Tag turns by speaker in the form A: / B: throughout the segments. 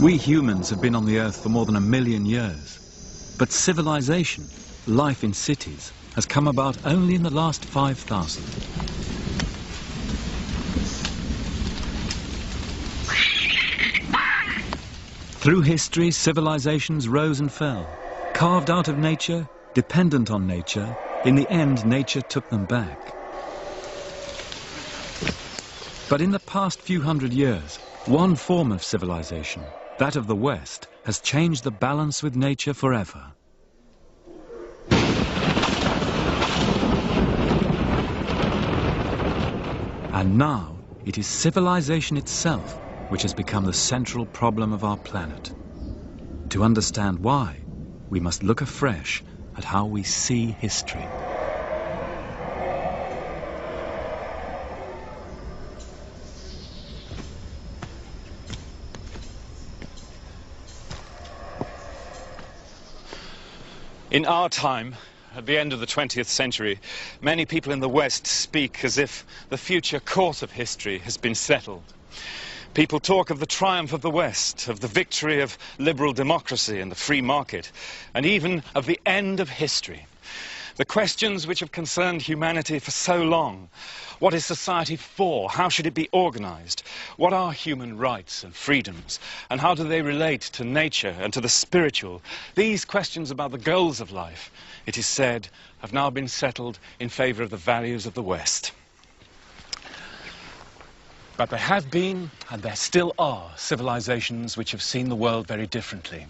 A: We humans have been on the Earth for more than 1 million years. But civilization, life in cities, has come about only in the last 5,000. Through history, civilizations rose and fell, carved out of nature, dependent on nature. In the end, nature took them back. But in the past few hundred years, one form of civilization, that of the West, has changed the balance with nature forever. And now, it is civilization itself which has become the central problem of our planet. To understand why, we must look afresh at how we see history.
B: In our time, at the end of the 20th century, many people in the West speak as if the future course of history has been settled. People talk of the triumph of the West, of the victory of liberal democracy and the free market, and even of the end of history. The questions which have concerned humanity for so long: what is society for? How should it be organized? What are human rights and freedoms? And how do they relate to nature and to the spiritual? These questions about the goals of life, it is said, have now been settled in favor of the values of the West. But there have been, and there still are, civilizations which have seen the world very differently.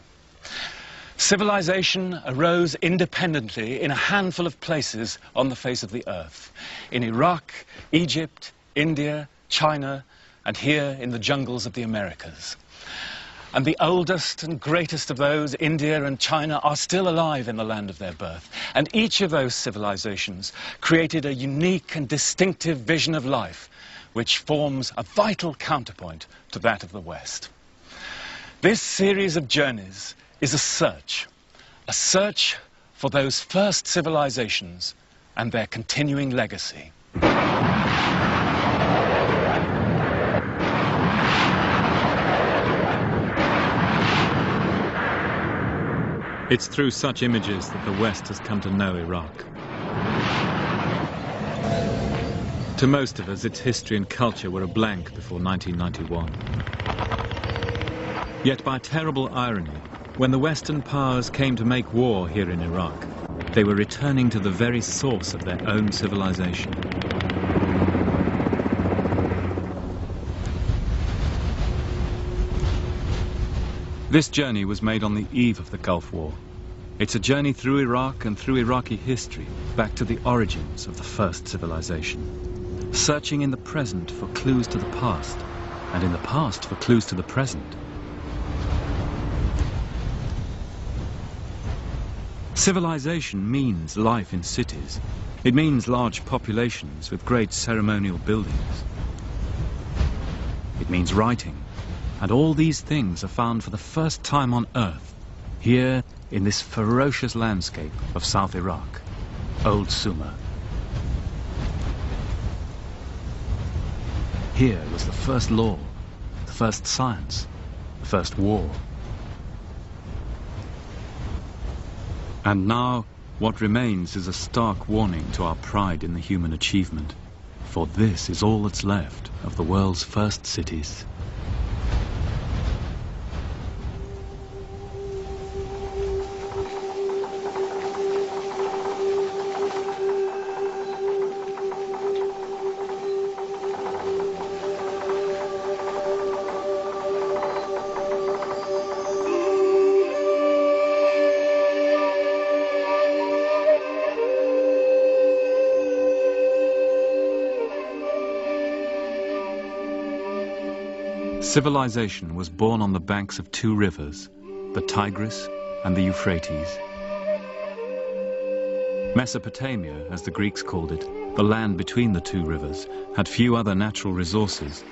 B: Civilization arose independently in a handful of places on the face of the earth. In Iraq, Egypt, India, China, and here in the jungles of the Americas. And the oldest and greatest of those, India and China, are still alive in the land of their birth. And each of those civilizations created a unique and distinctive vision of life, which forms a vital counterpoint to that of the West. This series of journeys is a search for those first civilizations and their continuing legacy.
A: It's through such images that the West has come to know Iraq. To most of us, its history and culture were a blank before 1991. Yet by terrible irony, when the Western powers came to make war here in Iraq, they were returning to the very source of their own civilization. This journey was made on the eve of the Gulf War. It's a journey through Iraq and through Iraqi history, back to the origins of the first civilization. Searching in the present for clues to the past, and in the past for clues to the present. Civilization means life in cities. It means large populations with great ceremonial buildings. It means writing. And all these things are found for the first time on Earth, here in this ferocious landscape of South Iraq, Old Sumer. Here was the first law, the first science, the first war. And now, what remains is a stark warning to our pride in the human achievement, for this is all that's left of the world's first cities. Civilization was born on the banks of two rivers, the Tigris and the Euphrates. Mesopotamia, as the Greeks called it, the land between the two rivers, had few other natural resources.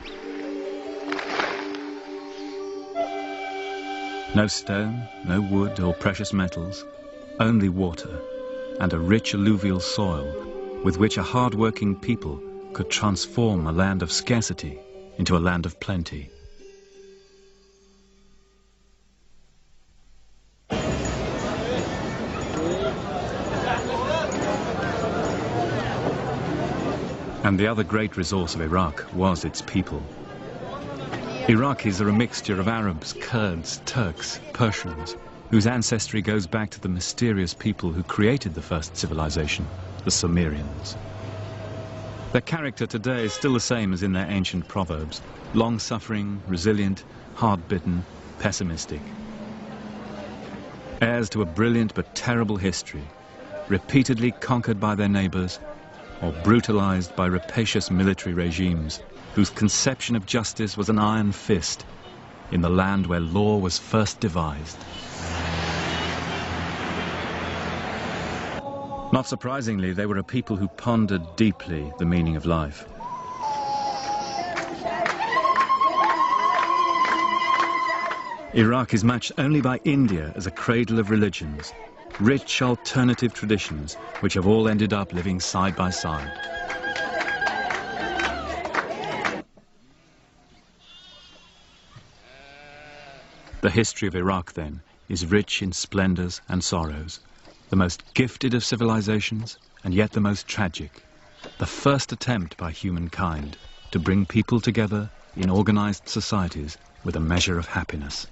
A: No stone, no wood or precious metals, only water, and a rich alluvial soil with which a hard-working people could transform a land of scarcity into a land of plenty. And the other great resource of Iraq was its people. Iraqis are a mixture of Arabs, Kurds, Turks, Persians, whose ancestry goes back to the mysterious people who created the first civilization, the Sumerians. Their character today is still the same as in their ancient proverbs: long-suffering, resilient, hard-bitten, pessimistic. Heirs to a brilliant but terrible history, repeatedly conquered by their neighbors, or brutalized by rapacious military regimes whose conception of justice was an iron fist in the land where law was first devised. Not surprisingly, they were a people who pondered deeply the meaning of life. Iraq is matched only by India as a cradle of religions, rich alternative traditions which have all ended up living side by side. The history of Iraq, then, is rich in splendors and sorrows, the most gifted of civilizations and yet the most tragic, the first attempt by humankind to bring people together in organized societies with a measure of happiness.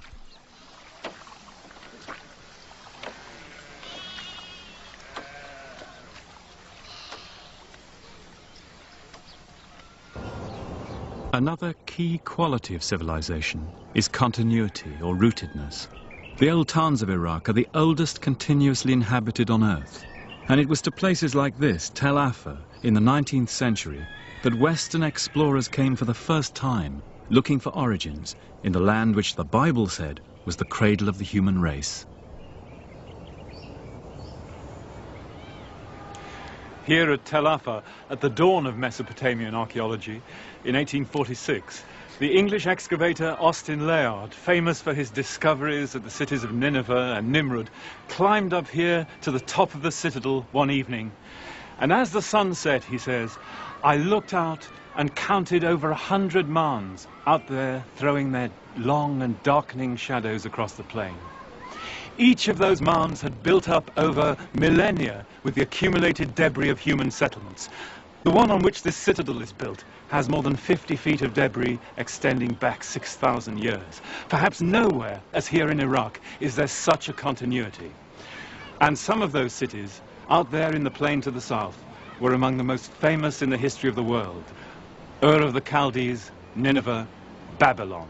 A: Another key quality of civilization is continuity or rootedness. The old towns of Iraq are the oldest continuously inhabited on Earth. And it was to places like this, Tel Afar, in the 19th century, that Western explorers came for the first time, looking for origins in the land which the Bible said was the cradle of the human race.
C: Here at Tel Afar, at the dawn of Mesopotamian archaeology, in 1846, the English excavator Austin Layard, famous for his discoveries at the cities of Nineveh and Nimrud, climbed up here to the top of the citadel one evening. And as the sun set, he says, I looked out and counted over 100 Marns out there throwing their long and darkening shadows across the plain. Each of those mounds had built up over millennia with the accumulated debris of human settlements. The one on which this citadel is built has more than 50 feet of debris extending back 6,000 years. Perhaps nowhere, as here in Iraq, is there such a continuity. And some of those cities, out there in the plain to the south, were among the most famous in the history of the world. Ur of the Chaldees, Nineveh, Babylon,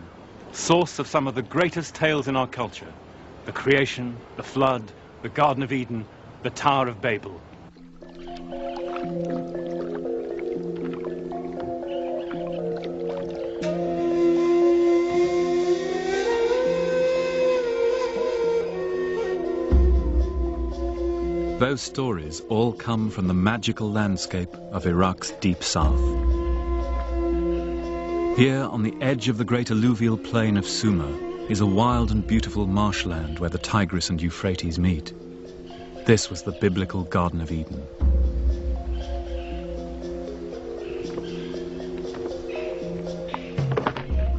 C: source of some of the greatest tales in our culture. The creation, the flood, the Garden of Eden, the Tower of Babel.
A: Those stories all come from the magical landscape of Iraq's deep south. Here, on the edge of the great alluvial plain of Sumer, is a wild and beautiful marshland where the Tigris and Euphrates meet. This was the biblical Garden of Eden.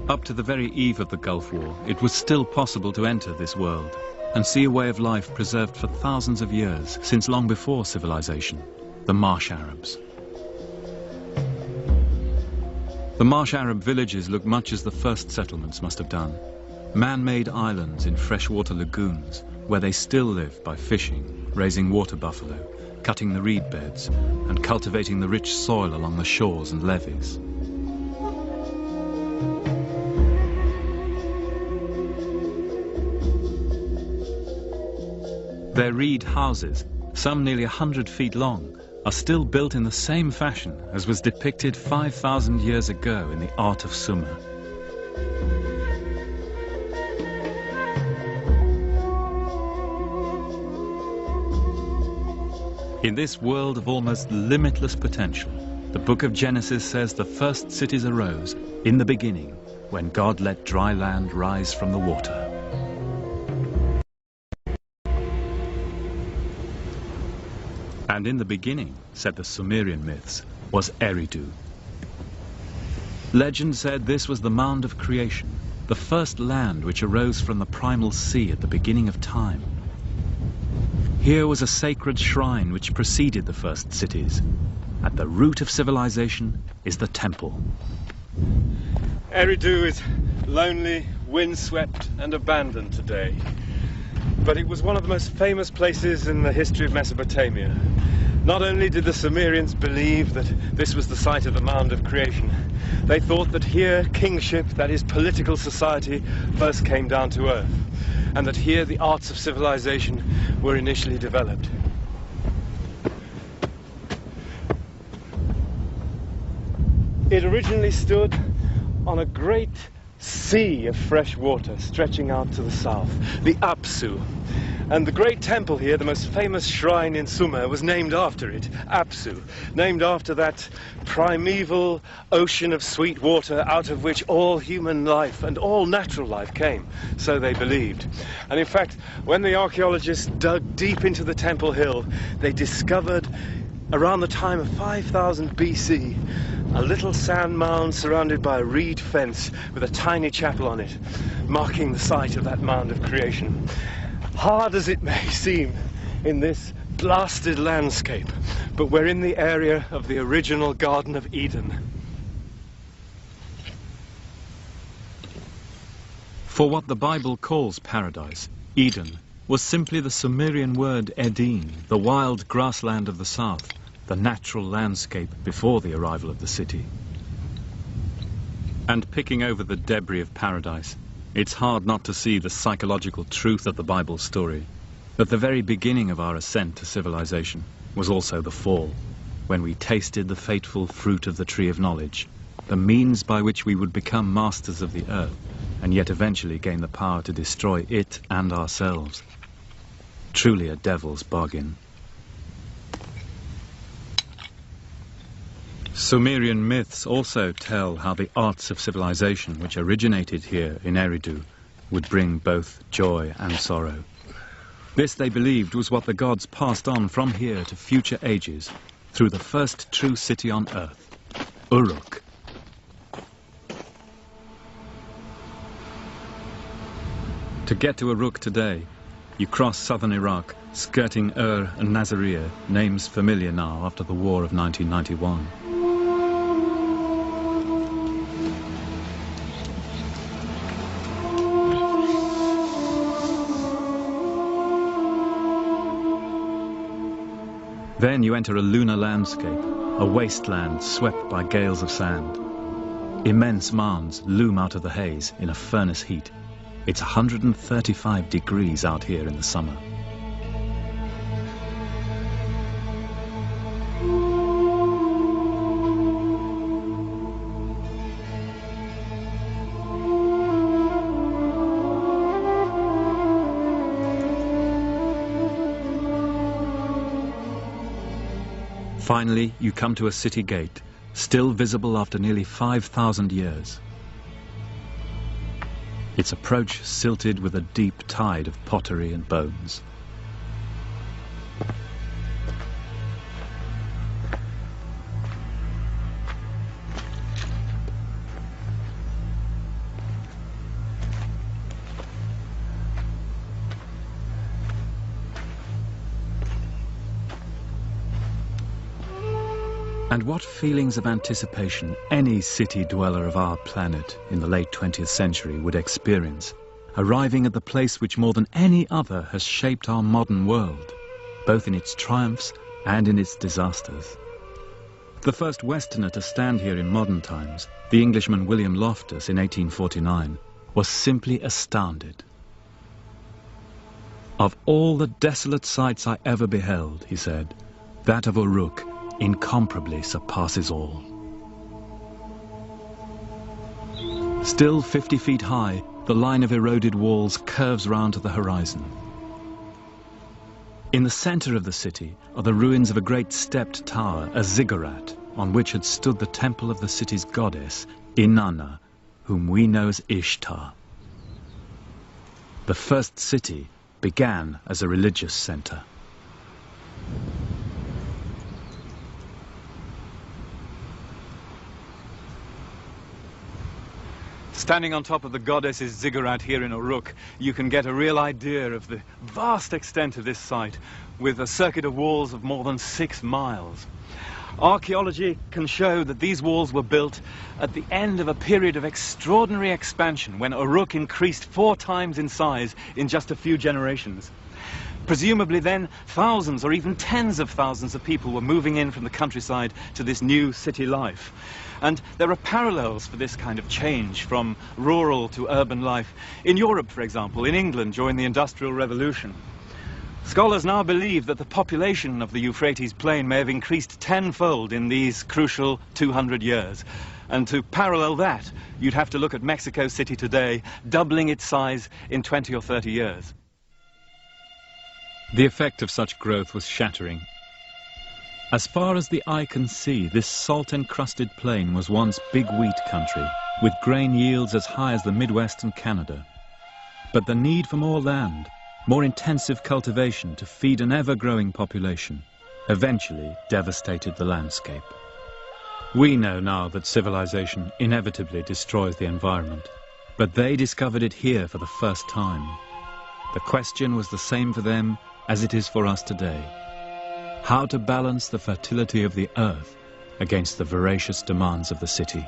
A: Up to the very eve of the Gulf War, it was still possible to enter this world and see a way of life preserved for thousands of years, since long before civilization, the Marsh Arabs. The Marsh Arab villages look much as the first settlements must have done. Man-made islands in freshwater lagoons, where they still live by fishing, raising water buffalo, cutting the reed beds, and cultivating the rich soil along the shores and levees. Their reed houses, some nearly 100 feet long, are still built in the same fashion as was depicted 5,000 years ago in the art of Sumer. In this world of almost limitless potential, the book of Genesis says the first cities arose in the beginning, when God let dry land rise from the water. And in the beginning, said the Sumerian myths, was Eridu. Legend said this was the mound of creation, the first land which arose from the primal sea at the beginning of time. Here was a sacred shrine which preceded the first cities, At the root of civilization is the temple.
C: Eridu is lonely, windswept and abandoned today. But it was one of the most famous places in the history of Mesopotamia. Not only did the Sumerians believe that this was the site of the mound of creation, they thought that here kingship, that is political society, first came down to earth, and that here the arts of civilization were initially developed. It originally stood on a great sea of fresh water stretching out to the south, the Apsu. And the great temple here, the most famous shrine in Sumer, was named after it, Apsu, named after that primeval ocean of sweet water out of which all human life and all natural life came, so they believed. And in fact, when the archaeologists dug deep into the temple hill, they discovered, around the time of 5000 BC, a little sand mound surrounded by a reed fence with a tiny chapel on it, marking the site of that mound of creation. Hard as it may seem in this blasted landscape, but we're in the area of the original Garden of Eden.
A: For what the Bible calls paradise, Eden was simply the Sumerian word Eden, the wild grassland of the south, the natural landscape before the arrival of the city. And picking over the debris of paradise, it's hard not to see the psychological truth of the Bible story, that the very beginning of our ascent to civilization was also the fall, when we tasted the fateful fruit of the tree of knowledge, the means by which we would become masters of the earth, and yet eventually gain the power to destroy it and ourselves. Truly a devil's bargain. Sumerian myths also tell how the arts of civilization, which originated here in Eridu, would bring both joy and sorrow. This, they believed, was what the gods passed on from here to future ages through the first true city on earth, Uruk. To get to Uruk today, you cross southern Iraq, skirting Ur and Nazariya, names familiar now after the war of 1991. Then you enter a lunar landscape, a wasteland swept by gales of sand. Immense mounds loom out of the haze in a furnace heat. It's 135 degrees out here in the summer. Finally, you come to a city gate, still visible after nearly 5,000 years. Its approach silted with a deep tide of pottery and bones. And what feelings of anticipation any city dweller of our planet in the late 20th century would experience, arriving at the place which more than any other has shaped our modern world, both in its triumphs and in its disasters. The first Westerner to stand here in modern times, the Englishman William Loftus in 1849, was simply astounded. "Of all the desolate sights I ever beheld," he said, "that of Uruk incomparably surpasses all." Still 50 feet high, the line of eroded walls curves round to the horizon. In the center of the city are the ruins of a great stepped tower, a ziggurat, on which had stood the temple of the city's goddess, Inana, whom we know as Ishtar. The first city began as a religious center.
C: Standing on top of the goddess's ziggurat here in Uruk, you can get a real idea of the vast extent of this site, with a circuit of walls of more than 6 miles.
B: Archaeology can show that these walls were built at the end of a period of extraordinary expansion when Uruk increased 4 times in size in just a few generations. Presumably then, thousands or even tens of thousands of people were moving in from the countryside to this new city life. And there are parallels for this kind of change from rural to urban life in Europe, for example, in England during the Industrial Revolution. Scholars now believe that the population of the Euphrates plain may have increased tenfold in these crucial 200 years. And to parallel that, you'd have to look at Mexico City today, doubling its size in 20 or 30 years.
A: The effect of such growth was shattering. As far as the eye can see, this salt-encrusted plain was once big wheat country, with grain yields as high as the Midwest and Canada. But the need for more land, more intensive cultivation to feed an ever-growing population, eventually devastated the landscape. We know now that civilization inevitably destroys the environment, but they discovered it here for the first time. The question was the same for them as it is for us today: how to balance the fertility of the earth against the voracious demands of the city.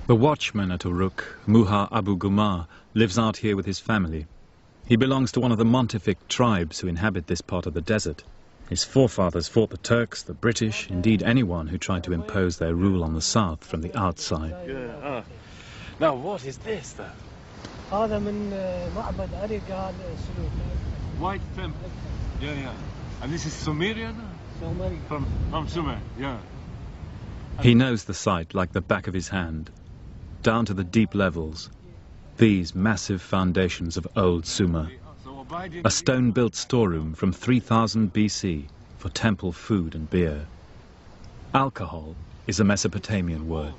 A: The watchman at Uruk, Muha Abu Gumar, lives out here with his family. He belongs to one of the Montefic tribes who inhabit this part of the desert. His forefathers fought the Turks, the British, indeed anyone who tried to impose their rule on the south from the outside.
B: Yeah. Now what is this though?
C: White temple. Yeah. And this is Sumerian? From Sumer, yeah.
A: He knows the site like the back of his hand, down to the deep levels. These massive foundations of old Sumer. A stone-built storeroom from 3000 BC for temple food and beer. Alcohol is a Mesopotamian word.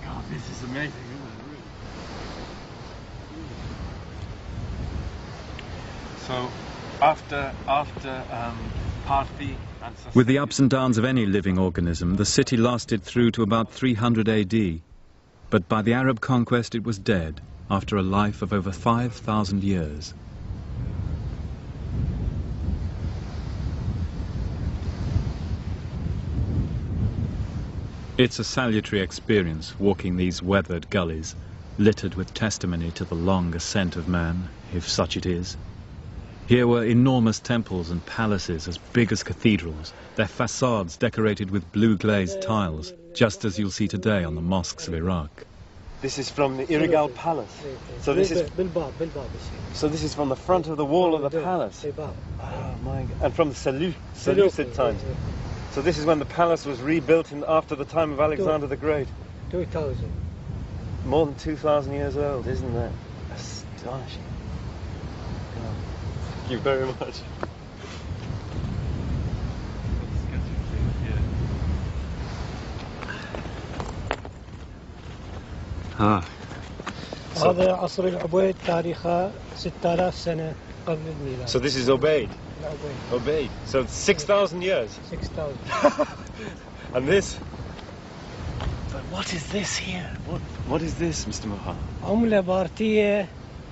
C: God, this is amazing, isn't it? So, after Parthi and
A: With the ups and downs of any living organism, the city lasted through to about 300 AD. But by the Arab conquest it was dead, after a life of over 5,000 years. It's a salutary experience walking these weathered gullies, littered with testimony to the long ascent of man, if such it is. Here were enormous temples and palaces as big as cathedrals, their facades decorated with blue glazed tiles, just as you'll see today on the mosques of Iraq.
B: This is from the Uruk palace. So this is from the front of the wall of the palace. Oh my God. And from the Seleucid times. So this is when the palace was rebuilt after the time of Alexander the Great.
D: 2000.
B: More than 2,000 years old, isn't that astonishing? God. Thank you very much.
D: هذا عصر العبيد تاريخه 6000 سنة قبل الميلاد.
B: So this is Obeid. Obeid. So it's 6,000 years.
D: 6,000.
B: And this? But what is this here? What is this, Mr. Muha?
D: عملة بارتية.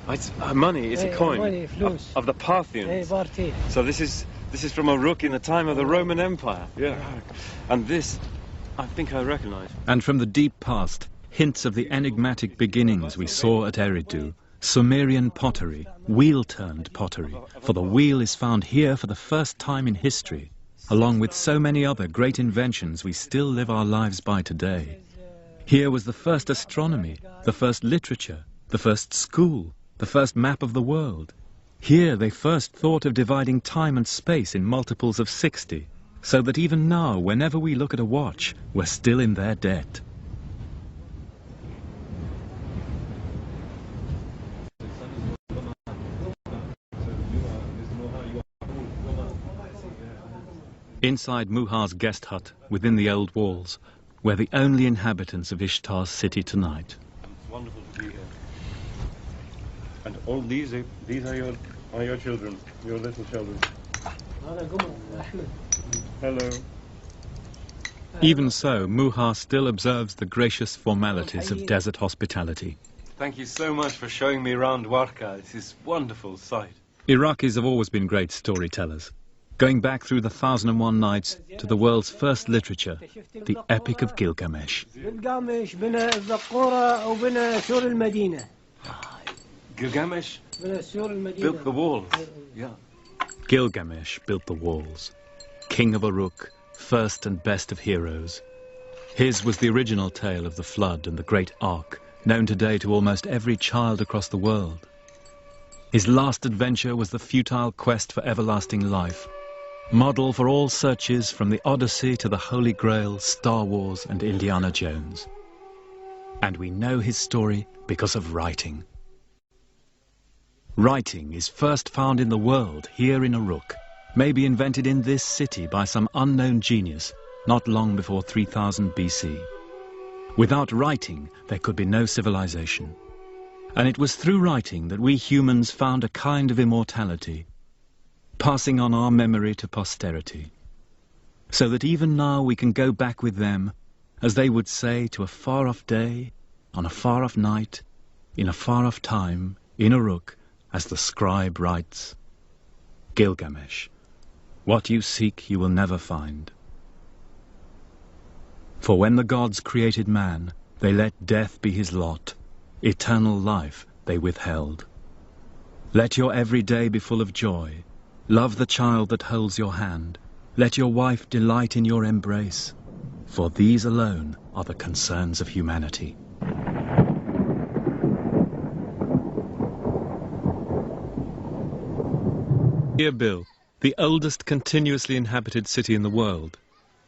B: It's money. It's a coin
D: money, فلوس.
B: of the Parthians.
D: بارتية.
B: So this is from Uruk in the time of the Roman Empire. Yeah. And this, I think I recognize.
A: And from the deep past, hints of the enigmatic beginnings we saw at Eridu. Sumerian pottery, wheel-turned pottery, for the wheel is found here for the first time in history, along with so many other great inventions we still live our lives by today. Here was the first astronomy, the first literature, the first school, the first map of the world. Here they first thought of dividing time and space in multiples of 60, so that even now, whenever we look at a watch, we're still in their debt. Inside Muha's guest hut, within the old walls, we're the only inhabitants of Ishtar's city tonight.
B: It's wonderful to be here. And all these are your children, your little children. Hello.
A: Even so, Muha still observes the gracious formalities of desert hospitality.
B: Thank you so much for showing me around Warka. This is a wonderful sight.
A: Iraqis have always been great storytellers, going back through the 1001 Nights to the world's first literature, the Epic of Gilgamesh.
C: Gilgamesh built the walls. Yeah.
A: Gilgamesh built the walls. King of Uruk, first and best of heroes. His was the original tale of the flood and the great ark, known today to almost every child across the world. His last adventure was the futile quest for everlasting life, model for all searches from the Odyssey to the Holy Grail, Star Wars and Indiana Jones. And we know his story because of writing. Writing is first found in the world here in Uruk, maybe invented in this city by some unknown genius not long before 3000 BC. Without writing, there could be no civilization. And it was through writing that we humans found a kind of immortality, passing on our memory to posterity, so that even now we can go back with them, as they would say, to a far-off day, on a far-off night, in a far-off time, in Uruk, as the scribe writes, Gilgamesh, what you seek you will never find. For when the gods created man, they let death be his lot, eternal life they withheld. Let your every day be full of joy, love the child that holds your hand, let your wife delight in your embrace, for these alone are the concerns of humanity. Erbil, the oldest continuously inhabited city in the world.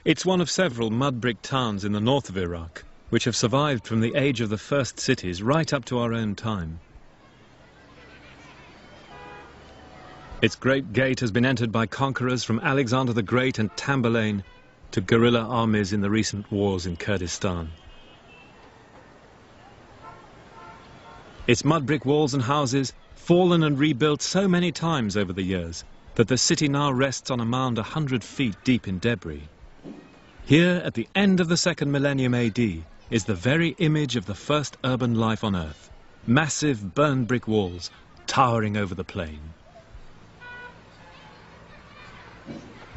A: It's one of several mud brick towns in the north of Iraq, which have survived from the age of the first cities right up to our own time. Its great gate has been entered by conquerors from Alexander the Great and Tamburlaine to guerrilla armies in the recent wars in Kurdistan. Its mud brick walls and houses, fallen and rebuilt so many times over the years, that the city now rests on a mound 100 feet deep in debris. Here, at the end of the 2nd millennium AD, is the very image of the first urban life on Earth. Massive burned brick walls towering over the plain.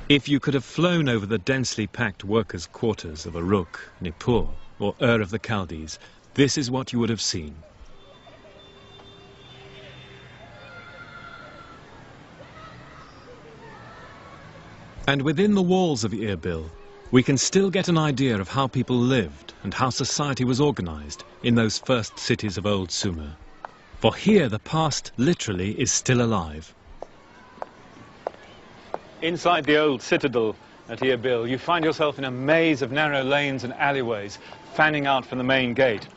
A: If you could have flown over the densely packed workers' quarters of Uruk, Nippur, or Ur of the Chaldees, this is what you would have seen. And within the walls of Erbil, we can still get an idea of how people lived and how society was organized in those first cities of old Sumer. For here the past literally is still alive.
B: Inside the old citadel at Erbil, you find yourself in a maze of narrow lanes and alleyways fanning out from the main gate.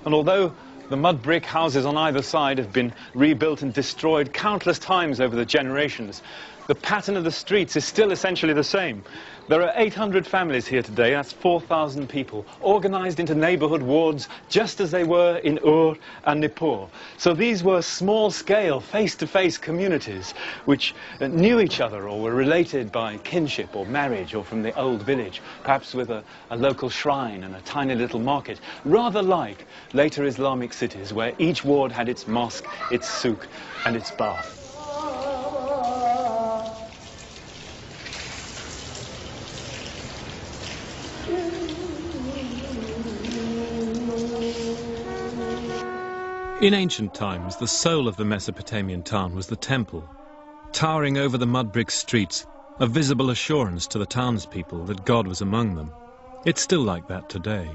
B: And although the mud brick houses on either side have been rebuilt and destroyed countless times over the generations, the pattern of the streets is still essentially the same. There are 800 families here today, that's 4,000 people, organized into neighborhood wards just as they were in Ur and Nippur. So these were small-scale, face-to-face communities which knew each other or were related by kinship or marriage or from the old village, perhaps with a local shrine and a tiny little market, rather like later Islamic cities where each ward had its mosque, its souk and its bath.
A: In ancient times, the soul of the Mesopotamian town was the temple, towering over the mud brick streets, a visible assurance to the townspeople that God was among them. It's still like that today.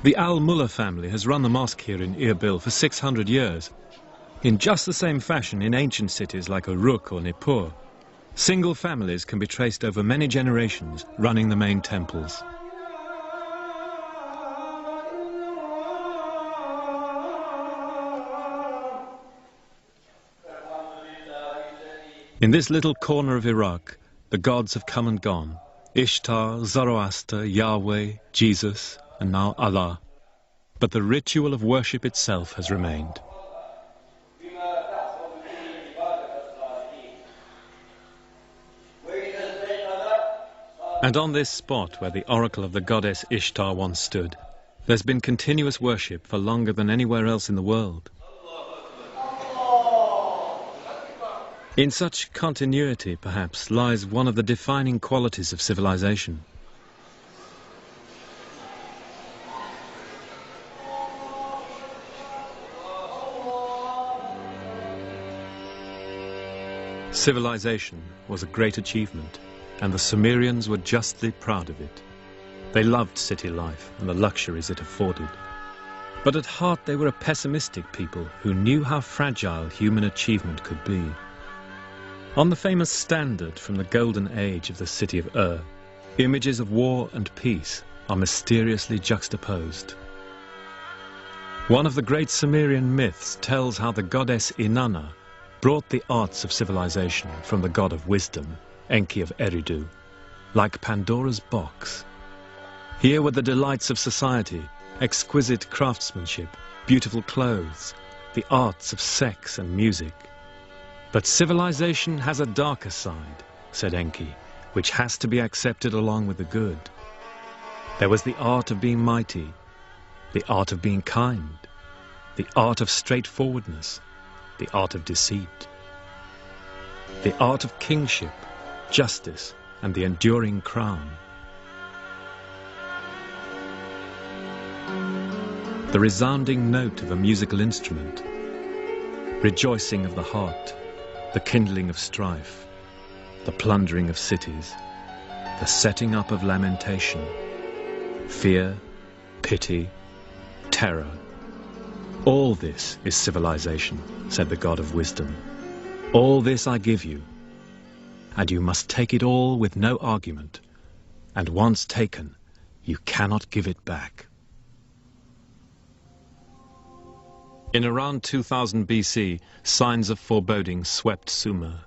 A: The Al-Mullah family has run the mosque here in Erbil for 600 years. In just the same fashion in ancient cities like Uruk or Nippur, single families can be traced over many generations running the main temples. In this little corner of Iraq, the gods have come and gone. Ishtar, Zoroaster, Yahweh, Jesus, and now Allah. But the ritual of worship itself has remained. And on this spot where the oracle of the goddess Ishtar once stood, there's been continuous worship for longer than anywhere else in the world. In such continuity, perhaps, lies one of the defining qualities of civilization. Civilization was a great achievement, and the Sumerians were justly proud of it. They loved city life and the luxuries it afforded. But at heart they were a pessimistic people who knew how fragile human achievement could be. On the famous standard from the golden age of the city of Ur, images of war and peace are mysteriously juxtaposed. One of the great Sumerian myths tells how the goddess Inana brought the arts of civilization from the god of wisdom, Enki of Eridu, like Pandora's box. Here were the delights of society, exquisite craftsmanship, beautiful clothes, the arts of sex and music. But civilization has a darker side, said Enki, which has to be accepted along with the good. There was the art of being mighty, the art of being kind, the art of straightforwardness, the art of deceit, the art of kingship, justice, and the enduring crown. The resounding note of a musical instrument, rejoicing of the heart, the kindling of strife, the plundering of cities, the setting up of lamentation, fear, pity, terror. All this is civilization, said the god of wisdom. All this I give you, and you must take it all with no argument, and once taken, you cannot give it back. In around 2000 BC, signs of foreboding swept Sumer.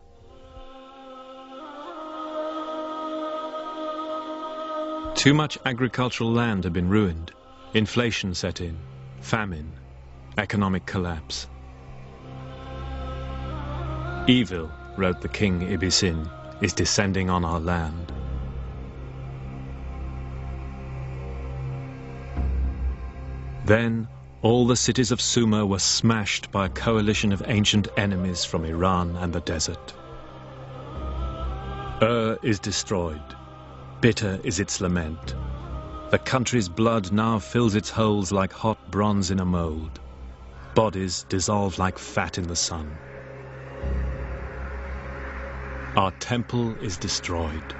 A: Too much agricultural land had been ruined, inflation set in, famine, economic collapse. Evil, wrote the king Ibisin, is descending on our land. Then all the cities of Sumer were smashed by a coalition of ancient enemies from Iran and the desert. Ur is destroyed. Bitter is its lament. The country's blood now fills its holes like hot bronze in a mold. Bodies dissolve like fat in the sun. Our temple is destroyed.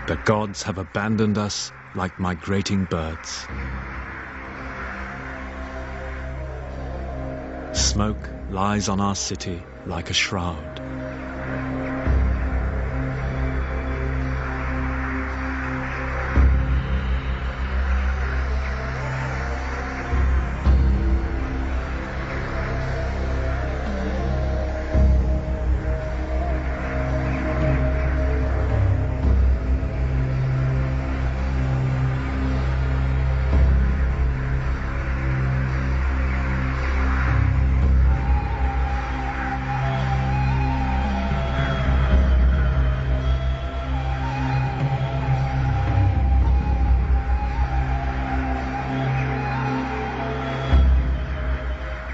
A: The gods have abandoned us like migrating birds. Smoke lies on our city like a shroud.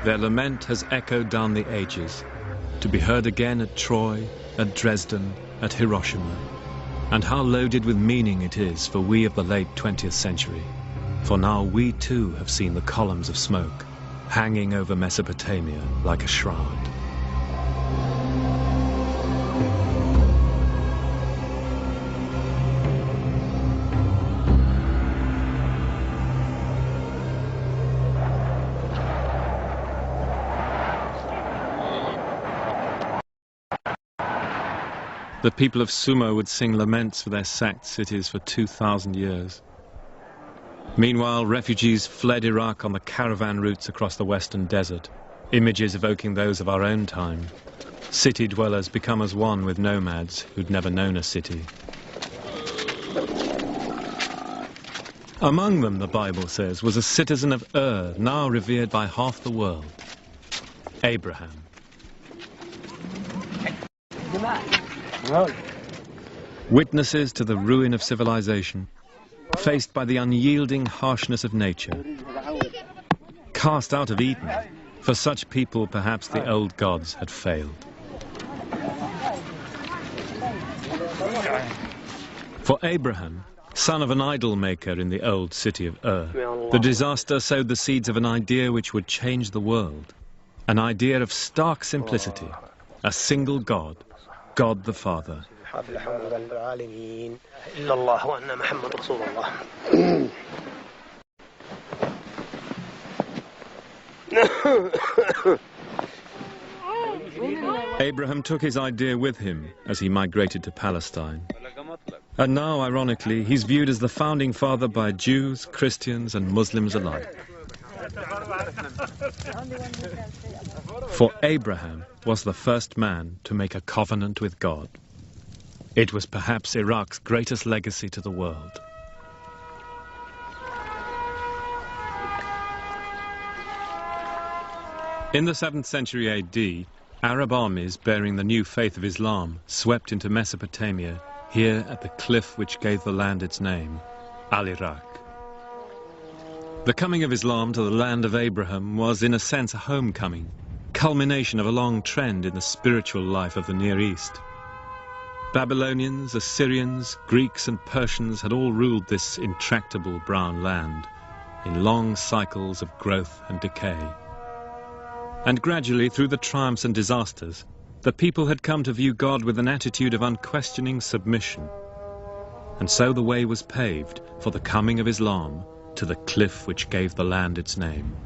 A: Their lament has echoed down the ages, to be heard again at Troy, at Dresden, at Hiroshima. And how loaded with meaning it is for we of the late 20th century. For now we too have seen the columns of smoke hanging over Mesopotamia like a shroud. The people of Sumer would sing laments for their sacked cities for 2,000 years. Meanwhile, refugees fled Iraq on the caravan routes across the western desert, images evoking those of our own time. City dwellers become as one with nomads who'd never known a city. Among them, the Bible says, was a citizen of Ur, now revered by half the world, Abraham. Witnesses to the ruin of civilization, faced by the unyielding harshness of nature. Cast out of Eden, for such people perhaps the old gods had failed. For Abraham, son of an idol maker in the old city of Ur, the disaster sowed the seeds of an idea which would change the world. An idea of stark simplicity, a single God, God the Father. Abraham took his idea with him as he migrated to Palestine. And now, ironically, he's viewed as the founding father by Jews, Christians and Muslims alike. For Abraham was the first man to make a covenant with God. It was perhaps Iraq's greatest legacy to the world. In the 7th century AD, Arab armies bearing the new faith of Islam swept into Mesopotamia, here at the cliff which gave the land its name, Al-Iraq. The coming of Islam to the land of Abraham was, in a sense, a homecoming, culmination of a long trend in the spiritual life of the Near East. Babylonians, Assyrians, Greeks and Persians had all ruled this intractable brown land in long cycles of growth and decay. And gradually, through the triumphs and disasters, the people had come to view God with an attitude of unquestioning submission. And so the way was paved for the coming of Islam to the cliff which gave the land its name,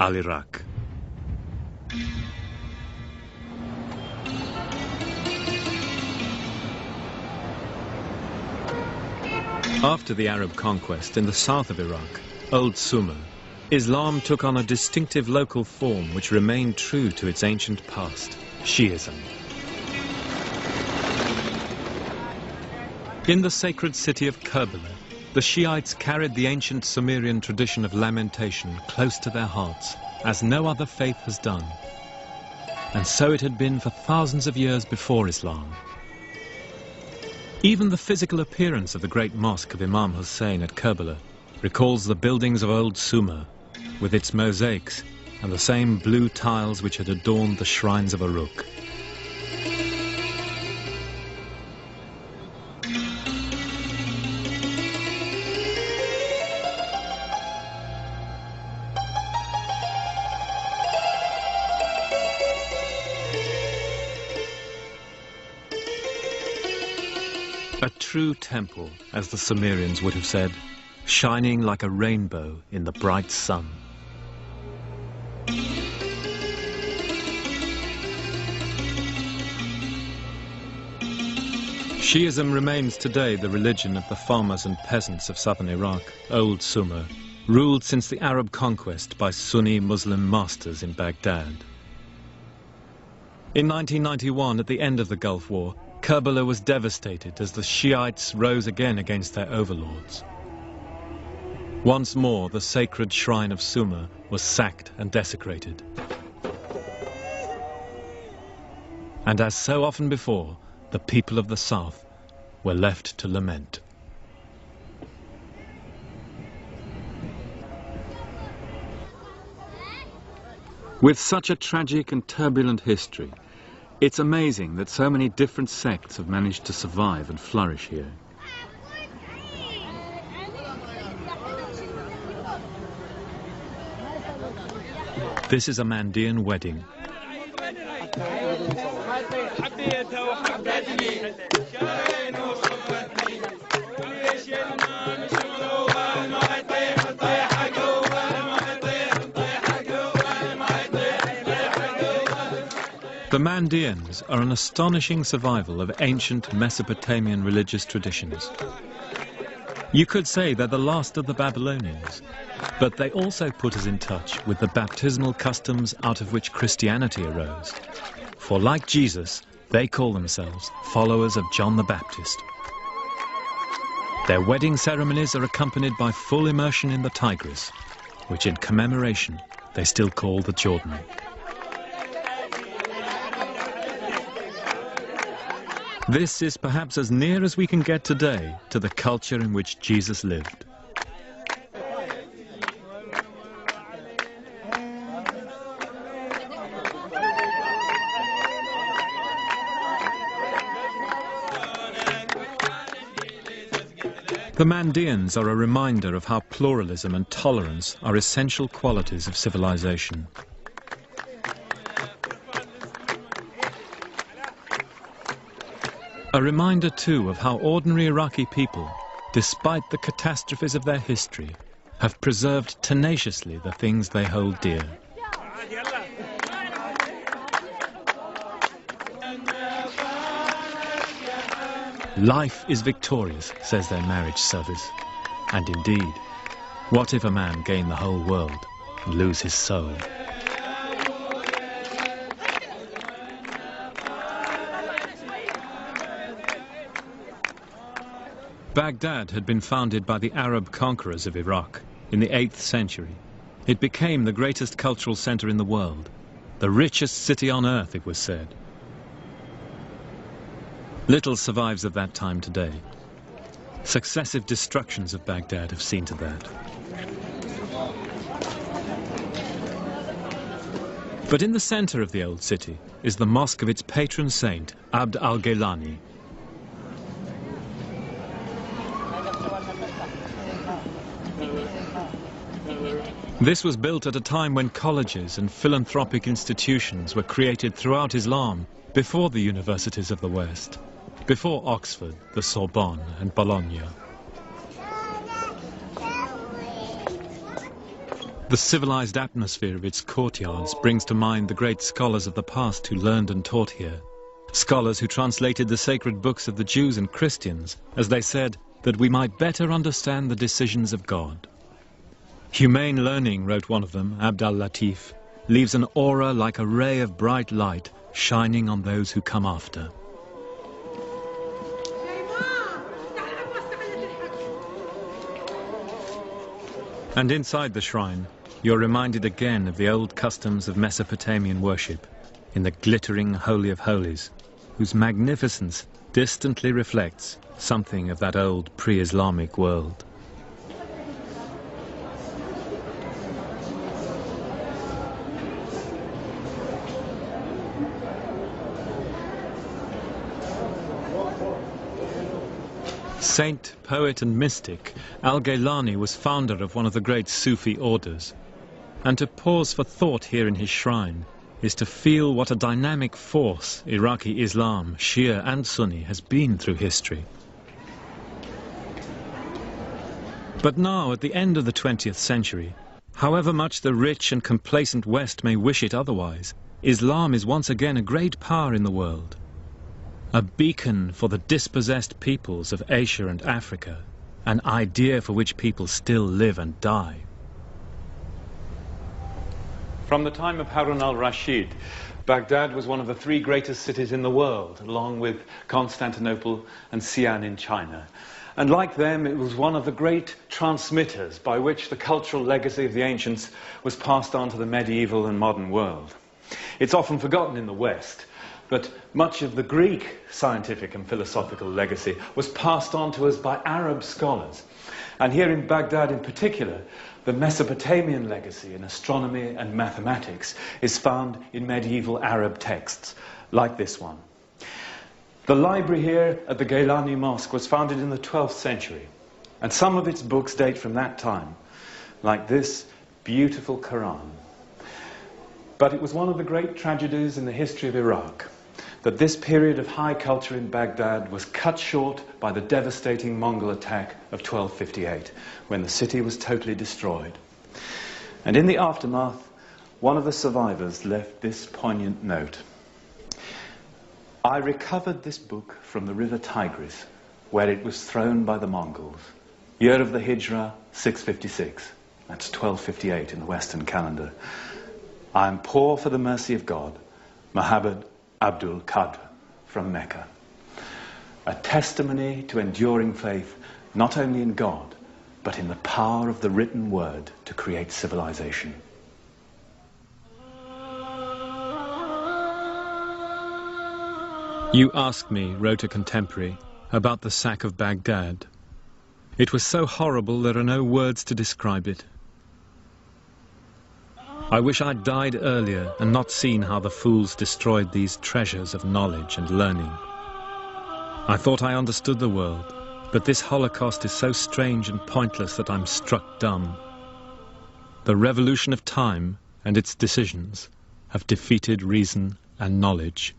A: Al-Iraq. After the Arab conquest in the south of Iraq, Old Sumer, Islam took on a distinctive local form which remained true to its ancient past, Shi'ism. In the sacred city of Kerbala, the Shiites carried the ancient Sumerian tradition of lamentation close to their hearts, as no other faith has done. And so it had been for thousands of years before Islam. Even the physical appearance of the great mosque of Imam Hussein at Kerbala recalls the buildings of Old Sumer, with its mosaics and the same blue tiles which had adorned the shrines of Uruk. A true temple, as the Sumerians would have said, shining like a rainbow in the bright sun. Shi'ism remains today the religion of the farmers and peasants of southern Iraq, Old Sumer, ruled since the Arab conquest by Sunni Muslim masters in Baghdad. In 1991, at the end of the Gulf War, Kerbala was devastated as the Shiites rose again against their overlords. Once more, the sacred shrine of Sumer was sacked and desecrated. And as so often before, the people of the south were left to lament. With such a tragic and turbulent history, it's amazing that so many different sects have managed to survive and flourish here. This is a Mandean wedding. The Mandeans are an astonishing survival of ancient Mesopotamian religious traditions. You could say they're the last of the Babylonians, but they also put us in touch with the baptismal customs out of which Christianity arose. For like Jesus, they call themselves followers of John the Baptist. Their wedding ceremonies are accompanied by full immersion in the Tigris, which in commemoration they still call the Jordan. This is perhaps as near as we can get today to the culture in which Jesus lived. The Mandeans are a reminder of how pluralism and tolerance are essential qualities of civilization. A reminder, too, of how ordinary Iraqi people, despite the catastrophes of their history, have preserved tenaciously the things they hold dear. Life is victorious, says their marriage service. And indeed, what if a man gain the whole world and lose his soul? Baghdad had been founded by the Arab conquerors of Iraq in the 8th century. It became the greatest cultural center in the world, the richest city on earth, it was said. Little survives of that time today. Successive destructions of Baghdad have seen to that. But in the center of the old city is the mosque of its patron saint, Abd al-Gaylani. This was built at a time when colleges and philanthropic institutions were created throughout Islam, before the universities of the West, before Oxford, the Sorbonne and Bologna. The civilized atmosphere of its courtyards brings to mind the great scholars of the past who learned and taught here. Scholars who translated the sacred books of the Jews and Christians, as they said, that we might better understand the decisions of God. Humane learning, wrote one of them, Abd al-Latif, leaves an aura like a ray of bright light shining on those who come after. And inside the shrine, you're reminded again of the old customs of Mesopotamian worship, in the glittering Holy of Holies, whose magnificence distantly reflects something of that old pre-Islamic world. Saint, poet and mystic, al-Gaylani was founder of one of the great Sufi orders. And to pause for thought here in his shrine is to feel what a dynamic force Iraqi Islam, Shia and Sunni has been through history. But now, at the end of the 20th century, however much the rich and complacent West may wish it otherwise, Islam is once again a great power in the world. A beacon for the dispossessed peoples of Asia and Africa, an idea for which people still live and die.
C: From the time of Harun al-Rashid, Baghdad was one of the 3 greatest cities in the world, along with Constantinople and Xi'an in China. And like them, it was one of the great transmitters by which the cultural legacy of the ancients was passed on to the medieval and modern world. It's often forgotten in the West, but much of the Greek scientific and philosophical legacy was passed on to us by Arab scholars. And here in Baghdad in particular, the Mesopotamian legacy in astronomy and mathematics is found in medieval Arab texts, like this one. The library here at the Gaylani Mosque was founded in the 12th century, and some of its books date from that time, like this beautiful Quran. But it was one of the great tragedies in the history of Iraq that this period of high culture in Baghdad was cut short by the devastating Mongol attack of 1258, when the city was totally destroyed. And in the aftermath, one of the survivors left this poignant note. I recovered this book from the river Tigris, where it was thrown by the Mongols. Year of the Hijra, 656. That's 1258 in the Western calendar. I am poor for the mercy of God. Muhammad Abdul Qadr from Mecca. A testimony to enduring faith, not only in God, but in the power of the written word to create civilization.
A: You ask me, wrote a contemporary, about the sack of Baghdad. It was so horrible there are no words to describe it. I wish I'd died earlier and not seen how the fools destroyed these treasures of knowledge and learning. I thought I understood the world, But this Holocaust is so strange and pointless that I'm struck dumb. The revolution of time and its decisions have defeated reason and knowledge.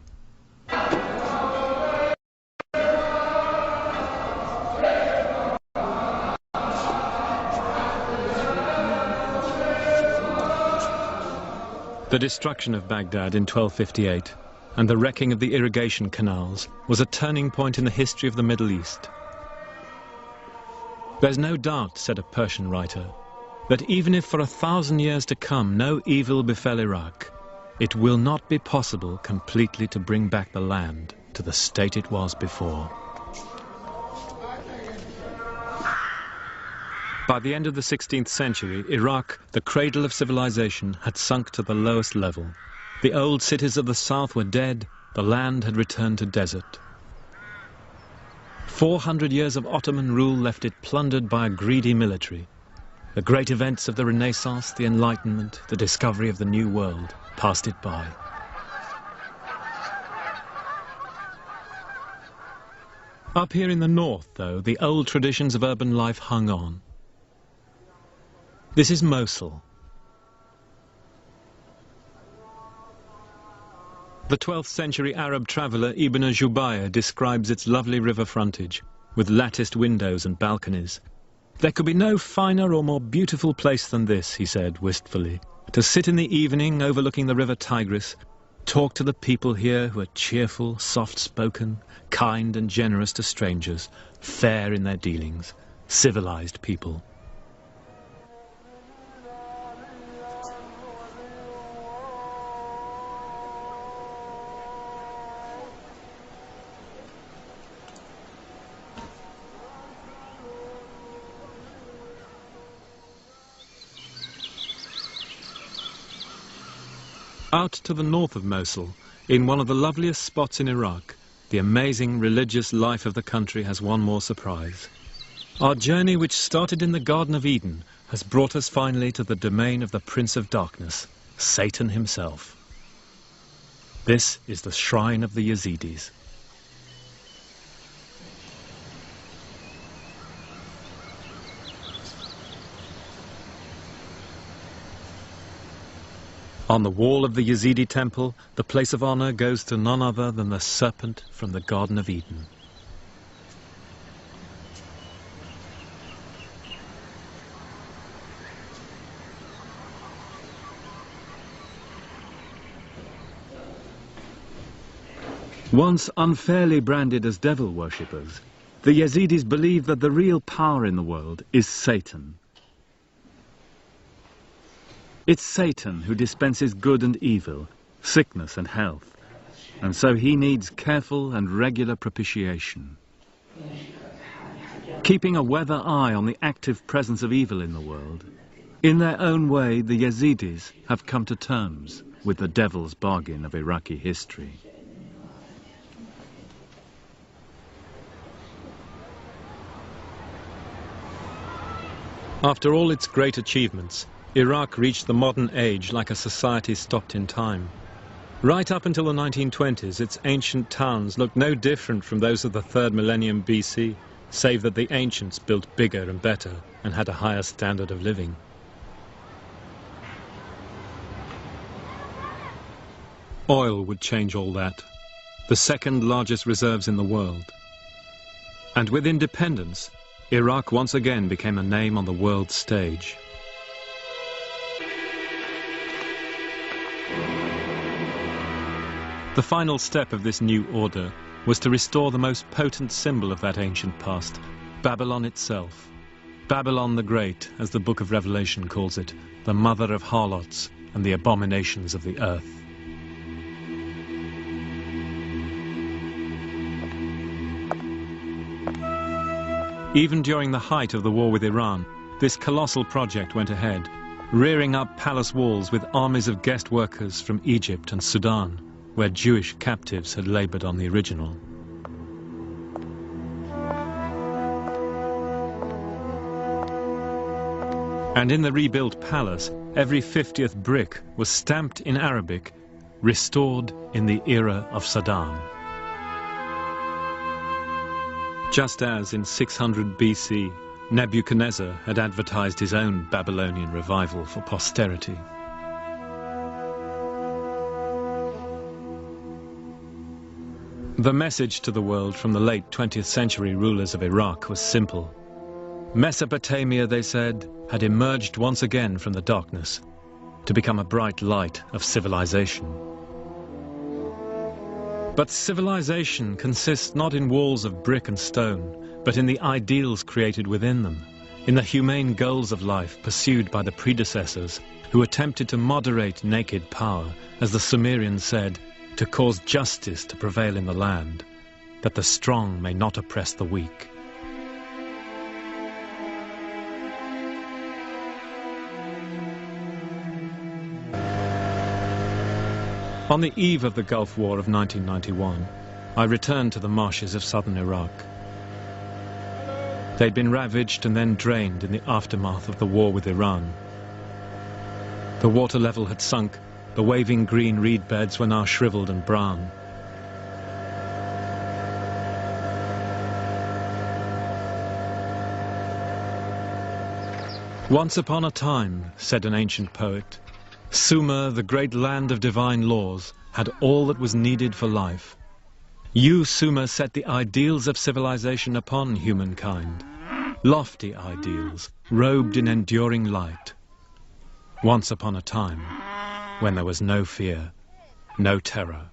A: The destruction of Baghdad in 1258 and the wrecking of the irrigation canals was a turning point in the history of the Middle East. There's no doubt, said a Persian writer, that even if for 1,000 years to come no evil befell Iraq, it will not be possible completely to bring back the land to the state it was before. By the end of the 16th century, Iraq, the cradle of civilization, had sunk to the lowest level. The old cities of the south were dead, the land had returned to desert. 400 years of Ottoman rule left it plundered by a greedy military. The great events of the Renaissance, the Enlightenment, the discovery of the New World passed it by. Up here in the north, though, the old traditions of urban life hung on. This is Mosul. The 12th century Arab traveller Ibn Jubayr describes its lovely river frontage, with latticed windows and balconies. There could be no finer or more beautiful place than this, he said wistfully, to sit in the evening overlooking the river Tigris, talk to the people here who are cheerful, soft-spoken, kind and generous to strangers, fair in their dealings, civilized people. Out to the north of Mosul, in one of the loveliest spots in Iraq, the amazing religious life of the country has one more surprise. Our journey, which started in the Garden of Eden, has brought us finally to the domain of the Prince of Darkness, Satan himself. This is the shrine of the Yazidis. On the wall of the Yazidi temple, the place of honor goes to none other than the serpent from the Garden of Eden. Once unfairly branded as devil worshippers, the Yazidis believe that the real power in the world is Satan. It's Satan who dispenses good and evil, sickness and health, and so he needs careful and regular propitiation. Keeping a weather eye on the active presence of evil in the world, in their own way the Yazidis have come to terms with the devil's bargain of Iraqi history. After all its great achievements, Iraq reached the modern age like a society stopped in time. Right up until the 1920s, its ancient towns looked no different from those of the 3rd millennium BC, save that the ancients built bigger and better and had a higher standard of living. Oil would change all that, the second largest reserves in the world. And with independence, Iraq once again became a name on the world stage. The final step of this new order was to restore the most potent symbol of that ancient past, Babylon itself. Babylon the Great, as the Book of Revelation calls it, the mother of harlots and the abominations of the earth. Even during the height of the war with Iran, this colossal project went ahead, rearing up palace walls with armies of guest workers from Egypt and Sudan, where Jewish captives had labored on the original. And in the rebuilt palace, every 50th brick was stamped in Arabic, restored in the era of Saddam. Just as in 600 BC, Nebuchadnezzar had advertised his own Babylonian revival for posterity. The message to the world from the late 20th century rulers of Iraq was simple. Mesopotamia, they said, had emerged once again from the darkness to become a bright light of civilization. But civilization consists not in walls of brick and stone, but in the ideals created within them, in the humane goals of life pursued by the predecessors who attempted to moderate naked power, as the Sumerians said, to cause justice to prevail in the land, that the strong may not oppress the weak. On the eve of the Gulf War of 1991, I returned to the marshes of southern Iraq. They'd been ravaged and then drained in the aftermath of the war with Iran. The water level had sunk. The waving green reed beds were now shriveled and brown. Once upon a time, said an ancient poet, Sumer, the great land of divine laws, had all that was needed for life. You, Sumer, set the ideals of civilization upon humankind, lofty ideals, robed in enduring light. Once upon a time, when there was no fear, no terror.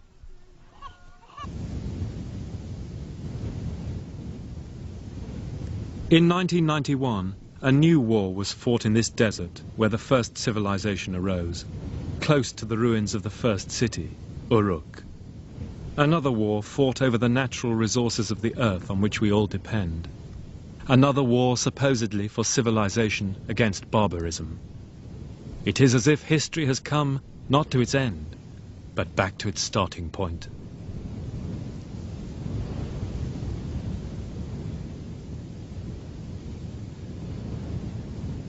A: In 1991, a new war was fought in this desert where the first civilization arose, close to the ruins of the first city, Uruk. Another war fought over the natural resources of the earth on which we all depend. Another war supposedly for civilization against barbarism. It is as if history has come not to its end, but back to its starting point.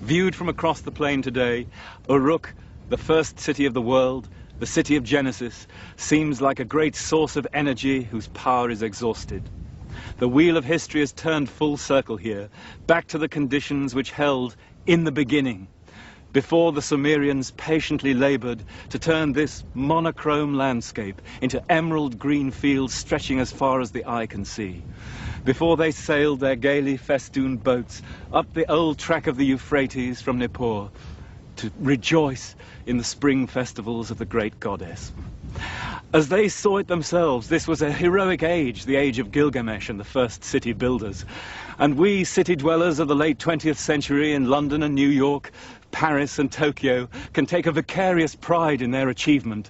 C: Viewed from across the plain today, Uruk, the first city of the world, the city of Genesis, seems like a great source of energy whose power is exhausted. The wheel of history has turned full circle here, back to the conditions which held in the beginning, before the Sumerians patiently labored to turn this monochrome landscape into emerald green fields stretching as far as the eye can see, before they sailed their gaily festooned boats up the old track of the Euphrates from Nippur to rejoice in the spring festivals of the great goddess. As they saw it themselves, this was a heroic age, the age of Gilgamesh and the first city builders. And we city dwellers of the late 20th century in London and New York, Paris and Tokyo can take a vicarious pride in their achievement.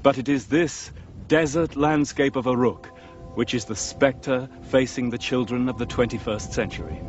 C: But it is this desert landscape of Uruk which is the spectre facing the children of the 21st century.